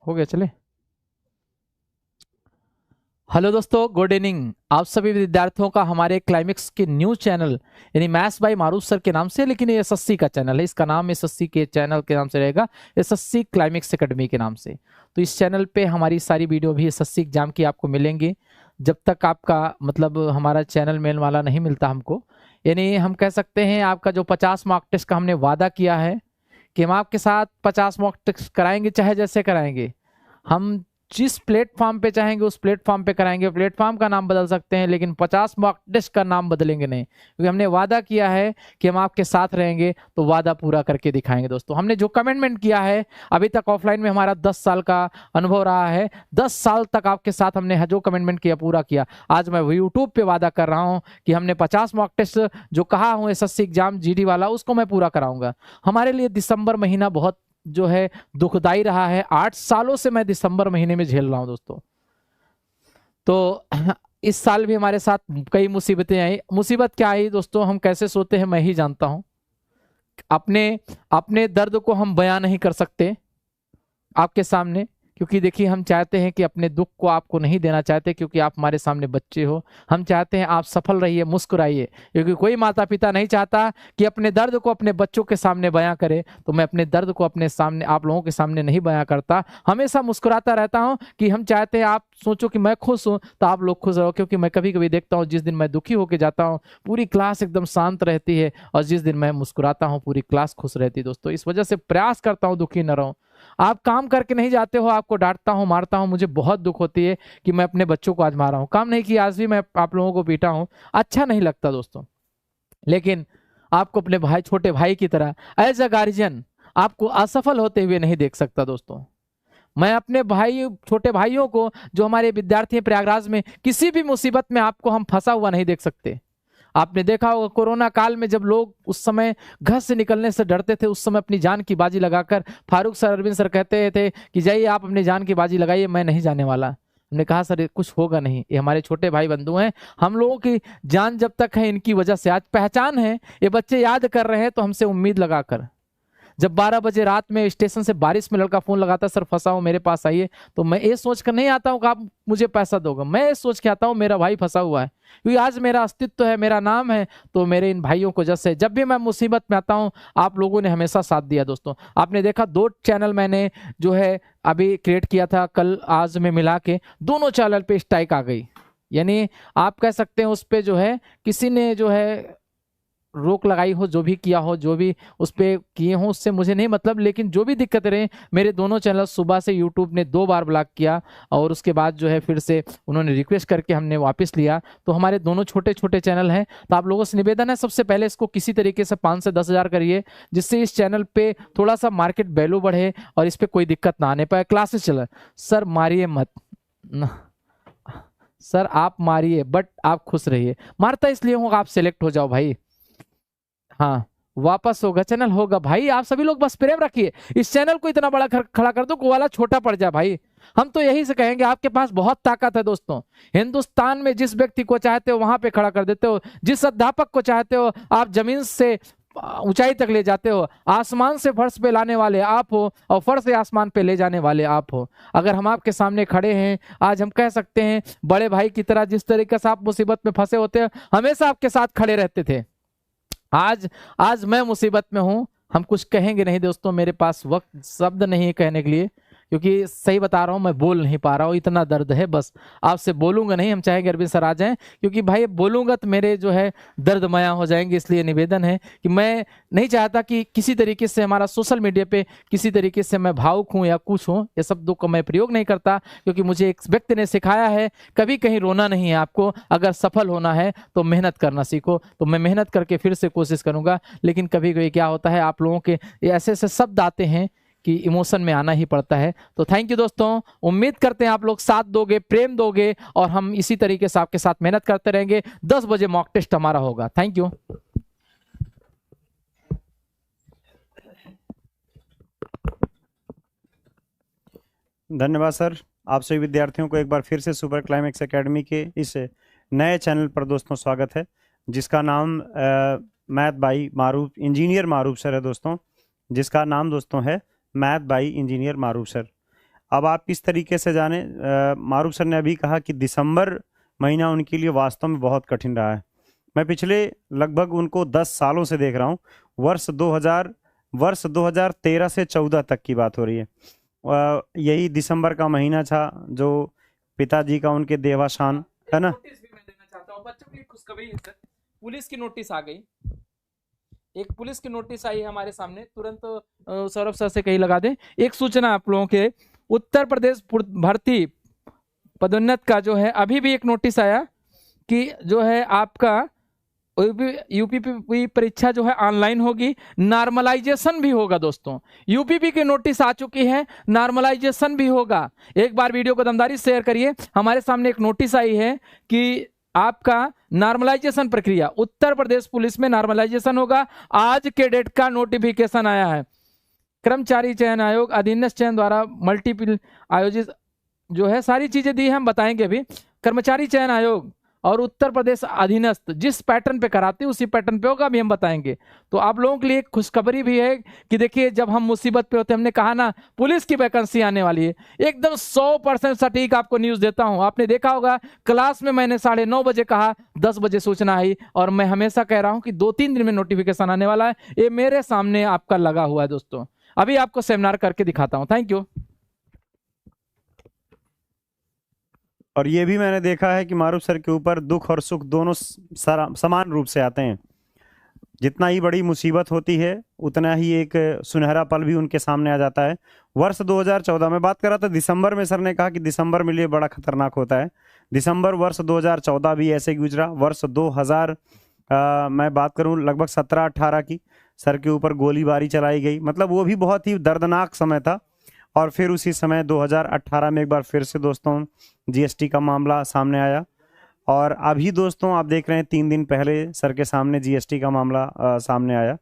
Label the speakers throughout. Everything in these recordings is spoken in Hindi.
Speaker 1: हो गया, चले। हेलो दोस्तों, गुड इवनिंग। आप सभी विद्यार्थियों का हमारे क्लाइमेक्स के न्यूज चैनल यानी मैथ्स बाय मारूफ सर के नाम से, लेकिन ये एसएससी का चैनल है, इसका नाम एसएससी के चैनल के नाम से रहेगा, एसएससी क्लाइमेक्स एकेडमी के नाम से। तो इस चैनल पे हमारी सारी वीडियो भी एसएससी एग्जाम की आपको मिलेंगी। जब तक आपका मतलब हमारा चैनल मेल वाला नहीं मिलता हमको, यानी हम कह सकते हैं आपका जो 50 मॉक टेस्ट का हमने वादा किया है कि हम आपके साथ 50 मॉक टेस्ट कराएंगे, चाहे जैसे कराएंगे। हम जिस प्लेटफॉर्म पे चाहेंगे उस प्लेटफॉर्म पे कराएंगे। प्लेटफॉर्म का नाम बदल सकते हैं लेकिन 50 मॉक टेस्ट का नाम बदलेंगे नहीं, क्योंकि हमने वादा किया है कि हम आपके साथ रहेंगे, तो वादा पूरा करके दिखाएंगे। दोस्तों, हमने जो कमिटमेंट किया है, अभी तक ऑफलाइन में हमारा 10 साल का अनुभव रहा है, 10 साल तक आपके साथ हमने जो कमिटमेंट किया पूरा किया। आज मैं यूट्यूब पे वादा कर रहा हूं कि हमने 50 मॉक टेस्ट जो कहा हूं एसएससी एग्जाम जीडी वाला, उसको मैं पूरा कराऊंगा। हमारे लिए दिसंबर महीना बहुत जो है दुखदाई रहा है। 8 सालों से मैं दिसंबर महीने में झेल रहा हूं दोस्तों। तो इस साल भी हमारे साथ कई मुसीबतें आई। मुसीबत क्या आई दोस्तों, हम कैसे सोते हैं मैं ही जानता हूं। अपने अपने दर्द को हम बयां नहीं कर सकते आपके सामने, क्योंकि देखिए हम चाहते हैं कि अपने दुख को आपको नहीं देना चाहते, क्योंकि आप हमारे सामने बच्चे हो। हम चाहते हैं आप सफल रहिए, मुस्कुराइए, क्योंकि कोई माता पिता नहीं चाहता कि अपने दर्द को अपने बच्चों के सामने बयां करे। तो मैं अपने दर्द को अपने सामने, आप लोगों के सामने नहीं बयां करता, हमेशा मुस्कुराता रहता हूं कि हम चाहते हैं आप सोचो कि मैं खुश हूं तो आप लोग खुश रहो। क्योंकि मैं कभी कभी देखता हूं जिस दिन मैं दुखी होकर जाता हूं पूरी क्लास एकदम शांत रहती है, और जिस दिन मैं मुस्कुराता हूं पूरी क्लास खुश रहती है। दोस्तों, इस वजह से प्रयास करता हूं दुखी न रहूं। आप काम करके नहीं जाते हो, आपको डांटता हूं, मारता हूं, मुझे बहुत दुख होती है कि मैं अपने बच्चों को आज मारा हूं। काम नहीं किया, आज भी मैं आप लोगों को पीटा हूं, अच्छा नहीं लगता दोस्तों। लेकिन आपको अपने भाई, छोटे भाई की तरह एज अ गार्जियन आपको असफल होते हुए नहीं देख सकता दोस्तों। मैं अपने भाई, छोटे भाइयों को जो हमारे विद्यार्थी हैं प्रयागराज में, किसी भी मुसीबत में आपको हम फंसा हुआ नहीं देख सकते। आपने देखा होगा कोरोना काल में जब लोग उस समय घर से निकलने से डरते थे, उस समय अपनी जान की बाजी लगाकर फारूक सर, अरविंद सर कहते थे कि जाइए आप अपनी जान की बाजी लगाइए, मैं नहीं जाने वाला। हमने कहा सर ये कुछ होगा नहीं, ये हमारे छोटे भाई बंधु हैं, हम लोगों की जान जब तक है इनकी वजह से आज पहचान है। ये बच्चे याद कर रहे हैं तो हमसे उम्मीद लगाकर। जब 12 बजे रात में स्टेशन से बारिश में लड़का फोन लगाता है, सर फंसा हूं मेरे पास आइए, तो मैं ये सोच कर नहीं आता हूं कि आप मुझे पैसा दोगे, मैं ये सोच के आता हूं मेरा भाई फंसा हुआ है, क्योंकि आज मेरा अस्तित्व है, मेरा नाम है। तो मेरे इन भाइयों को जैसे जब भी मैं मुसीबत में आता हूं, आप लोगों ने हमेशा साथ दिया दोस्तों। आपने देखा 2 चैनल मैंने जो है अभी क्रिएट किया था, कल आज में मिला के दोनों चैनल पे स्ट्राइक आ गई। यानी आप कह सकते हैं उस पे जो है किसी ने जो है रोक लगाई हो, जो भी किया हो, जो भी उस पर किए हो, उससे मुझे नहीं मतलब, लेकिन जो भी दिक्कत रहे, मेरे दोनों चैनल सुबह से यूट्यूब ने 2 बार ब्लॉक किया, और उसके बाद जो है फिर से उन्होंने रिक्वेस्ट करके हमने वापस लिया। तो हमारे दोनों छोटे छोटे चैनल हैं, तो आप लोगों से निवेदन है सबसे पहले इसको किसी तरीके से 5 से 10 हज़ार करिए, जिससे इस चैनल पे थोड़ा सा मार्केट वैल्यू बढ़े और इस पर कोई दिक्कत ना आने पाए। क्लासेस चले, सर मारिए मत सर, आप मारिए बट आप खुश रहिए। मारता इसलिए हूँ आप सेलेक्ट हो जाओ भाई। हाँ, वापस होगा, चैनल होगा भाई। आप सभी लोग बस प्रेम रखिए, इस चैनल को इतना बड़ा खड़ा कर दो कि वाला छोटा पड़ जाए भाई। हम तो यही से कहेंगे, आपके पास बहुत ताकत है दोस्तों। हिंदुस्तान में जिस व्यक्ति को चाहते हो वहां पे खड़ा कर देते हो, जिस अध्यापक को चाहते हो आप जमीन से ऊंचाई तक ले जाते हो। आसमान से फर्श पे लाने वाले आप हो, और फर्श से आसमान पे ले जाने वाले आप हो। अगर हम आपके सामने खड़े हैं आज, हम कह सकते हैं बड़े भाई की तरह, जिस तरीके से आप मुसीबत में फंसे होते हैं हमेशा आपके साथ खड़े रहते थे। आज आज मैं मुसीबत में हूं, हम कुछ कहेंगे नहीं दोस्तों, मेरे पास वक्त शब्द नहीं है कहने के लिए, क्योंकि सही बता रहा हूं मैं बोल नहीं पा रहा हूं, इतना दर्द है। बस आपसे बोलूंगा नहीं, हम चाहेंगे अरविंद सर आ जाएं, क्योंकि भाई बोलूंगा तो मेरे जो है दर्दमया हो जाएंगे। इसलिए निवेदन है कि मैं नहीं चाहता कि किसी तरीके से हमारा सोशल मीडिया पे किसी तरीके से मैं भावुक हूं या कुछ हूं, ये शब्दों को मैं प्रयोग नहीं करता, क्योंकि मुझे एक व्यक्ति ने सिखाया है कभी कहीं रोना नहीं है आपको, अगर सफल होना है तो मेहनत करना सीखो। तो मैं मेहनत करके फिर से कोशिश करूंगा, लेकिन कभी कभी क्या होता है आप लोगों के ऐसे ऐसे शब्द आते हैं कि इमोशन में आना ही पड़ता है। तो थैंक यू दोस्तों, उम्मीद करते हैं आप लोग साथ दोगे, प्रेम दोगे, और हम इसी तरीके से आपके साथ मेहनत करते रहेंगे। 10 बजे मॉक टेस्ट हमारा होगा। Thank you.
Speaker 2: धन्यवाद सर। आप सभी विद्यार्थियों को एक बार फिर से सुपर क्लाइमेक्स एकेडमी के इस नए चैनल पर दोस्तों स्वागत है, जिसका नाम math by Maroof engineer Maroof sir है दोस्तों, जिसका नाम दोस्तों है math by engineer Maroof sir. अब आप किस तरीके से जाने, मारूफ सर ने अभी कहा कि दिसंबर महीना उनके लिए वास्तव में बहुत कठिन रहा है। मैं पिछले लगभग उनको 10 सालों से देख रहा हूँ। वर्ष 2013 से 14 तक की बात हो रही है। यही दिसंबर का महीना था जो पिताजी का उनके देहावसान, है ना।
Speaker 1: नोटिस भी मैं देना चाहता हूँ बच्चों के लिए, खुशखबरी है सर। पुलिस की नोटिस आ गई, एक पुलिस की नोटिस आई हमारे सामने, तुरंत सौरभ सर से कहीं लगा दें। एक सूचना आप लोगों के, उत्तर प्रदेश भर्ती पदोन्नत का जो है अभी भी एक नोटिस आया कि जो है आपका यूपीपी परीक्षा जो है ऑनलाइन होगी, नॉर्मलाइजेशन भी होगा दोस्तों। यूपीपी की नोटिस आ चुकी है, नॉर्मलाइजेशन भी होगा। एक बार वीडियो को दमदारी शेयर करिए। हमारे सामने एक नोटिस आई है कि आपका नॉर्मलाइजेशन प्रक्रिया उत्तर प्रदेश पुलिस में नॉर्मलाइजेशन होगा। आज के डेट का नोटिफिकेशन आया है। कर्मचारी चयन आयोग अधीनस्थ चयन द्वारा मल्टीपल आयोजित जो है सारी चीजें दी है, हम बताएंगे अभी। कर्मचारी चयन आयोग और उत्तर प्रदेश अधीनस्थ जिस पैटर्न पे कराते हैं उसी पैटर्न पे होगा, भी हम बताएंगे। तो आप लोगों के लिए एक खुशखबरी भी है कि देखिए, जब हम मुसीबत पे होते हैं, हमने कहा ना पुलिस की वैकेंसी आने वाली है, एकदम 100% सटीक आपको न्यूज देता हूं। आपने देखा होगा क्लास में मैंने 9:30 बजे कहा, 10 बजे सूचना आई, और मैं हमेशा कह रहा हूं कि 2-3 दिन में नोटिफिकेशन आने वाला है। ये मेरे सामने आपका लगा हुआ है दोस्तों, अभी आपको सेमिनार करके दिखाता हूं। Thank you.
Speaker 2: और ये भी मैंने देखा है कि मारूफ सर के ऊपर दुख और सुख दोनों समान रूप से आते हैं। जितना ही बड़ी मुसीबत होती है उतना ही एक सुनहरा पल भी उनके सामने आ जाता है। वर्ष 2014 में बात कर रहा था, दिसंबर में सर ने कहा कि दिसंबर मेरे लिए बड़ा खतरनाक होता है। दिसंबर वर्ष 2014 भी ऐसे गुजरा। वर्ष 2000 मैं बात करूं लगभग 17-18 की, सर के ऊपर गोलीबारी चलाई गई। मतलब वो भी बहुत ही दर्दनाक समय था। और फिर उसी समय 2018 में एक बार फिर से दोस्तों जीएसटी का मामला सामने आया। और अभी दोस्तों आप देख रहे हैं 3 दिन पहले सर के सामने जीएसटी का मामला सामने आया।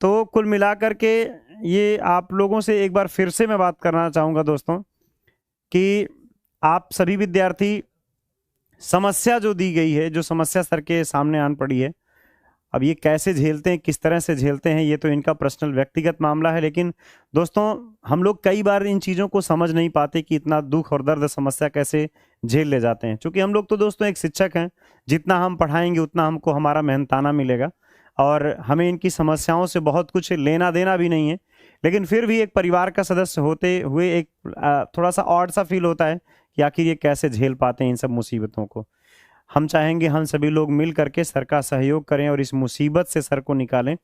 Speaker 2: तो कुल मिलाकर के ये आप लोगों से एक बार फिर से मैं बात करना चाहूँगा दोस्तों कि आप सभी विद्यार्थी, समस्या जो दी गई है, जो समस्या सर के सामने आन पड़ी है, अब ये कैसे झेलते हैं, किस तरह से झेलते हैं, ये तो इनका पर्सनल व्यक्तिगत मामला है। लेकिन दोस्तों हम लोग कई बार इन चीज़ों को समझ नहीं पाते कि इतना दुख और दर्द, समस्या कैसे झेल ले जाते हैं। क्योंकि हम लोग तो दोस्तों एक शिक्षक हैं, जितना हम पढ़ाएंगे उतना हमको हमारा मेहनताना मिलेगा, और हमें इनकी समस्याओं से बहुत कुछ लेना देना भी नहीं है। लेकिन फिर भी एक परिवार का सदस्य होते हुए एक थोड़ा सा ऑड सा फील होता है कि आखिर ये कैसे झेल पाते हैं इन सब मुसीबतों को। हम चाहेंगे हम सभी लोग मिल करके सर का सहयोग करें और इस मुसीबत से सर को निकालें,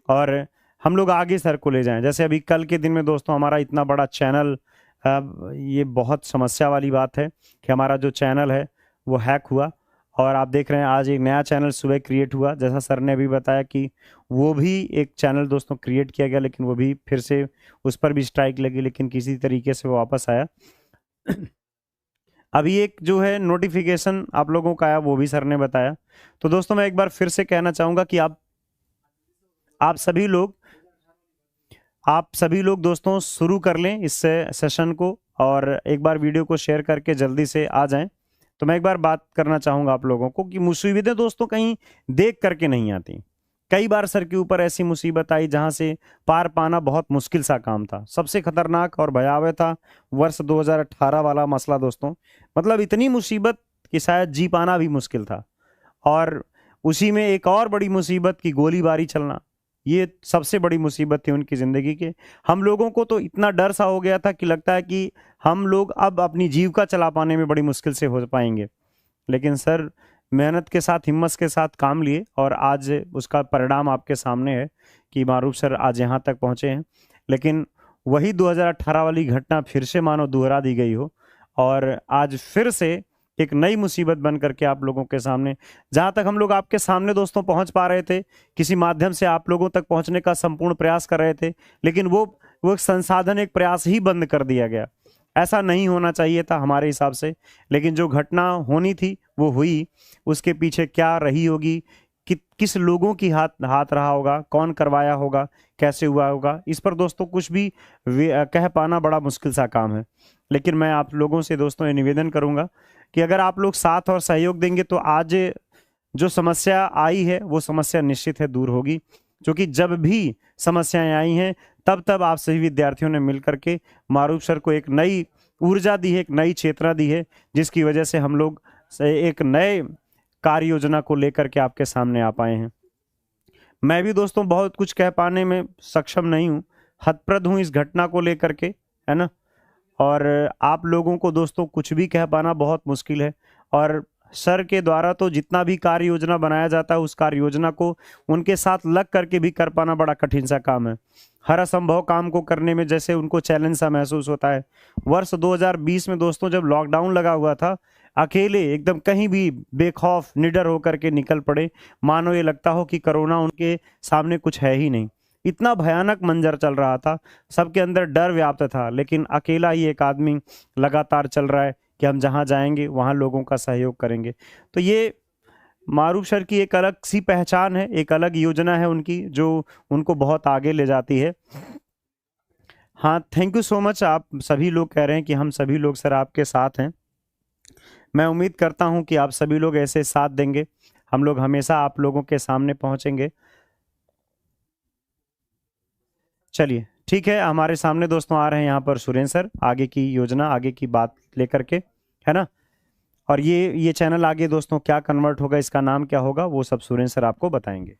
Speaker 2: और हम लोग आगे सर को ले जाएं। जैसे अभी कल के दिन में दोस्तों हमारा इतना बड़ा चैनल, ये बहुत समस्या वाली बात है कि हमारा जो चैनल है वो हैक हुआ, और आप देख रहे हैं आज एक नया चैनल सुबह क्रिएट हुआ। जैसा सर ने अभी बताया कि वो भी एक चैनल दोस्तों क्रिएट किया गया, लेकिन वो भी फिर से उस पर भी स्ट्राइक लगी, लेकिन किसी तरीके से वो वापस आया। अभी एक जो है नोटिफिकेशन आप लोगों का आया, वो भी सर ने बताया। तो दोस्तों मैं एक बार फिर से कहना चाहूँगा कि आप सभी लोग दोस्तों शुरू कर लें इस सेशन को, और एक बार वीडियो को शेयर करके जल्दी से आ जाएं। तो मैं एक बार बात करना चाहूँगा आप लोगों को कि मुसीबतें दोस्तों कहीं देख करके नहीं आती। कई बार सर के ऊपर ऐसी मुसीबत आई जहां से पार पाना बहुत मुश्किल सा काम था। सबसे खतरनाक और भयावह था वर्ष 2018 वाला मसला दोस्तों। मतलब इतनी मुसीबत कि शायद जी पाना भी मुश्किल था। और उसी में एक और बड़ी मुसीबत की गोलीबारी चलना, ये सबसे बड़ी मुसीबत थी उनकी ज़िंदगी के। हम लोगों को तो इतना डर सा हो गया था कि लगता है कि हम लोग अब अपनी जीविका चला पाने में बड़ी मुश्किल से हो पाएंगे। लेकिन सर मेहनत के साथ, हिम्मत के साथ काम लिए, और आज उसका परिणाम आपके सामने है कि मारूफ सर आज यहाँ तक पहुँचे हैं। लेकिन वही 2018 वाली घटना फिर से मानो दोहरा दी गई हो, और आज फिर से एक नई मुसीबत बन करके आप लोगों के सामने, जहाँ तक हम लोग आपके सामने दोस्तों पहुँच पा रहे थे, किसी माध्यम से आप लोगों तक पहुँचने का संपूर्ण प्रयास कर रहे थे, लेकिन वो संसाधन, एक प्रयास ही बंद कर दिया गया। ऐसा नहीं होना चाहिए था हमारे हिसाब से। लेकिन जो घटना होनी थी वो हुई। उसके पीछे क्या रही होगी, किस लोगों की हाथ रहा होगा, कौन करवाया होगा, कैसे हुआ होगा, इस पर दोस्तों कुछ भी कह पाना बड़ा मुश्किल सा काम है। लेकिन मैं आप लोगों से दोस्तों ये निवेदन करूंगा कि अगर आप लोग साथ और सहयोग देंगे तो आज जो समस्या आई है वो समस्या निश्चित है दूर होगी। क्योंकि जब भी समस्याएं आई हैं तब तब आप सभी विद्यार्थियों ने मिलकर के मारूफ सर को एक नई ऊर्जा दी है, एक नई चेतना दी है, जिसकी वजह से हम लोग एक नए कार्य योजना को लेकर के आपके सामने आ पाए हैं। मैं भी दोस्तों बहुत कुछ कह पाने में सक्षम नहीं हूँ, हतप्रद हूँ इस घटना को लेकर के, है ना। और आप लोगों को दोस्तों कुछ भी कह पाना बहुत मुश्किल है। और सर के द्वारा तो जितना भी कार्य योजना बनाया जाता है उस कार्य योजना को उनके साथ लग करके भी कर पाना बड़ा कठिन सा काम है। हर असंभव काम को करने में जैसे उनको चैलेंज सा महसूस होता है। वर्ष 2020 में दोस्तों जब लॉकडाउन लगा हुआ था, अकेले एकदम कहीं भी बेखौफ निडर होकर के निकल पड़े, मानो ये लगता हो कि कोरोना उनके सामने कुछ है ही नहीं। इतना भयानक मंजर चल रहा था, सबके अंदर डर व्याप्त था, लेकिन अकेला ही एक आदमी लगातार चल रहा है कि हम जहां जाएंगे वहां लोगों का सहयोग करेंगे। तो ये मारूफ सर की एक अलग सी पहचान है, एक अलग योजना है उनकी, जो उनको बहुत आगे ले जाती है। हाँ, थैंक यू सो मच। आप सभी लोग कह रहे हैं कि हम सभी लोग सर आपके साथ हैं। मैं उम्मीद करता हूं कि आप सभी लोग ऐसे साथ देंगे, हम लोग हमेशा आप लोगों के सामने पहुंचेंगे। चलिए ठीक है, हमारे सामने दोस्तों आ रहे हैं यहाँ पर सुरेंद्र सर, आगे की योजना, आगे की बात लेकर के, है ना। और ये चैनल आगे दोस्तों क्या कन्वर्ट होगा, इसका नाम क्या होगा, वो सब सुरेंद्र सर आपको बताएंगे।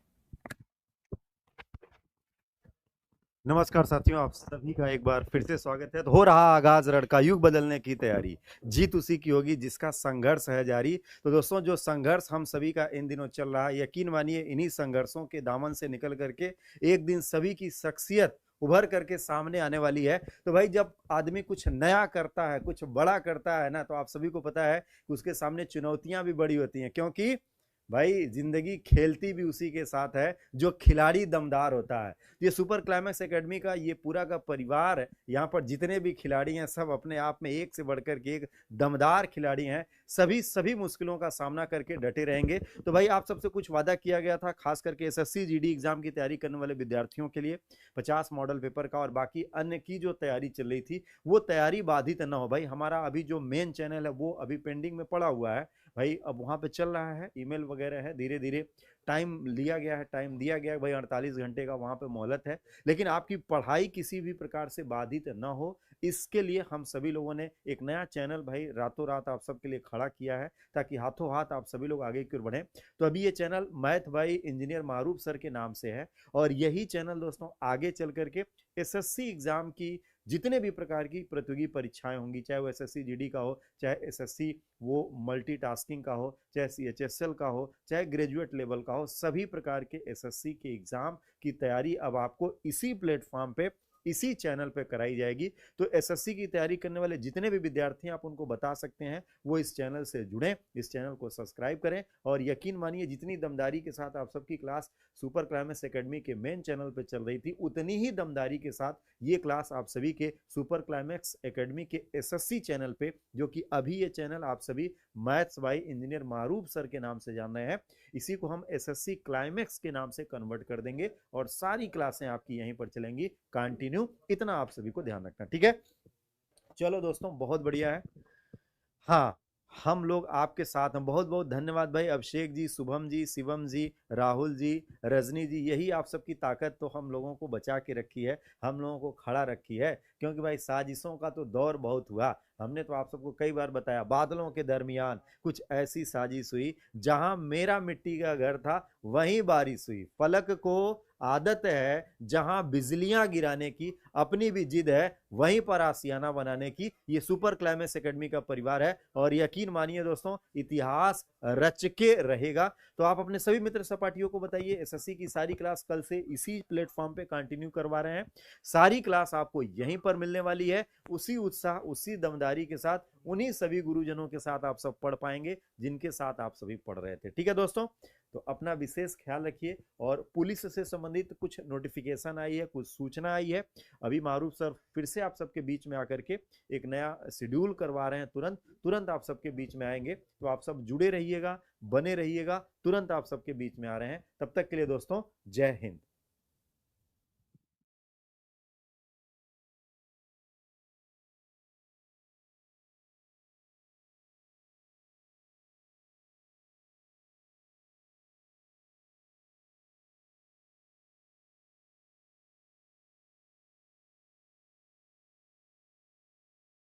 Speaker 3: नमस्कार साथियों, आप सभी का एक बार फिर से स्वागत है। तो हो रहा आगाज रणका युग बदलने की तैयारी, जीत उसी की होगी जिसका संघर्ष है जारी। तो दोस्तों जो संघर्ष हम सभी का इन दिनों चल रहा है, यकीन मानिए इन्हीं संघर्षों के दामन से निकल करके एक दिन सभी की शख्सियत उभर करके सामने आने वाली है। तो भाई जब आदमी कुछ नया करता है, कुछ बड़ा करता है ना, तो आप सभी को पता है कि उसके सामने चुनौतियां भी बड़ी होती हैं, क्योंकि भाई जिंदगी खेलती भी उसी के साथ है जो खिलाड़ी दमदार होता है। ये सुपर क्लाइमैक्स एकेडमी का ये पूरा का परिवार है, यहाँ पर जितने भी खिलाड़ी हैं सब अपने आप में एक से बढ़कर के एक दमदार खिलाड़ी हैं। सभी मुश्किलों का सामना करके डटे रहेंगे। तो भाई आप सबसे कुछ वादा किया गया था, खास करके एसएससी जीडी एग्जाम की तैयारी करने वाले विद्यार्थियों के लिए 50 मॉडल पेपर का और बाकी अन्य की जो तैयारी चल रही थी वो तैयारी बाधित न हो। भाई हमारा अभी जो मेन चैनल है वो अभी पेंडिंग में पड़ा हुआ है भाई, अब वहां पे चल रहा है, ईमेल वगैरह है, धीरे धीरे टाइम लिया गया है, टाइम दिया गया है भाई, 48 घंटे का वहां पे मोहलत है। लेकिन आपकी पढ़ाई किसी भी प्रकार से बाधित ना हो, इसके लिए हम सभी लोगों ने एक नया चैनल भाई रातों रात आप सबके लिए खड़ा किया है, ताकि हाथों हाथ आप सभी लोग आगे की ओर बढ़ें। तो अभी ये channel math by engineer Maroof sir के नाम से है, और यही चैनल दोस्तों आगे चल करके एसएससी एग्जाम की जितने भी प्रकार की प्रतियोगी परीक्षाएं होंगी, चाहे वो एसएससी जीडी का हो, चाहे एसएससी वो मल्टीटास्किंग का हो, चाहे सीएचएसएल का हो, चाहे ग्रेजुएट लेवल का हो, सभी प्रकार के एसएससी के एग्जाम की तैयारी अब आपको इसी प्लेटफॉर्म पे, इसी चैनल पे कराई जाएगी। तो एसएससी की तैयारी करने वाले जितने भी विद्यार्थी आप उनको बता सकते हैं वो इस चैनल से जुड़ें, इस चैनल को सब्सक्राइब करें। और यकीन मानिए जितनी दमदारी के साथ आप सबकी क्लास सुपर क्लाइमैक्स एकेडमी के मेन चैनल पे चल रही थी, उतनी ही दमदारी के साथ ये क्लास आप सभी के सुपर क्लाइमैक्स एकेडमी के एसएससी चैनल पे, जो कि अभी ये चैनल आप सभी maths by engineer Maroof sir के नाम से जान रहे हैं, इसी को हम एसएससी क्लाइमैक्स के नाम से कन्वर्ट कर देंगे और सारी क्लासें आपकी यहीं पर चलेंगी कंटिन्यू। इतना आप सभी को ध्यान रखना, ठीक है। चलो दोस्तों बहुत बढ़िया है। हाँ, हम लोग आपके साथ हैं। बहुत बहुत धन्यवाद भाई अभिषेक जी, शुभम जी, शिवम जी, राहुल जी, रजनी जी। यही आप सबकी ताकत तो हम लोगों को बचा के रखी है, हम लोगों को खड़ा रखी है, क्योंकि भाई साजिशों का तो दौर बहुत हुआ। हमने तो आप सबको कई बार बताया, बादलों के दरमियान कुछ ऐसी साजिश हुई, जहां मेरा मिट्टी का घर था वहीं बारिश हुई। फलक को आदत है जहां बिजलियां गिराने की, अपनी भी जिद है वहीं पर आशियाना बनाने की। ये सुपर क्लाइमैक्स एकेडमी का परिवार है, और यकीन मानिए दोस्तों इतिहास रच के रहेगा। तो आप अपने सभी मित्र सहपाठियों को बताइए, एसएससी की सारी क्लास कल से इसी प्लेटफॉर्म पे कंटिन्यू करवा रहे हैं। सारी क्लास आपको यहीं पर मिलने वाली है, उसी उत्साह, उसी दमदारी के साथ, उन्हीं सभी गुरुजनों के साथ आप सब पढ़ पाएंगे जिनके साथ आप सभी पढ़ रहे थे। ठीक है दोस्तों, तो अपना विशेष ख्याल रखिए। और पुलिस से संबंधित कुछ नोटिफिकेशन आई है, कुछ सूचना आई है, अभी मारूफ सर फिर से आप सबके बीच में आकर के एक नया शेड्यूल करवा रहे हैं, तुरंत आप सबके बीच में आएंगे। तो आप सब जुड़े रहिएगा, बने रहिएगा, तुरंत आप सबके बीच में आ रहे हैं। तब तक के लिए दोस्तों जय हिंद।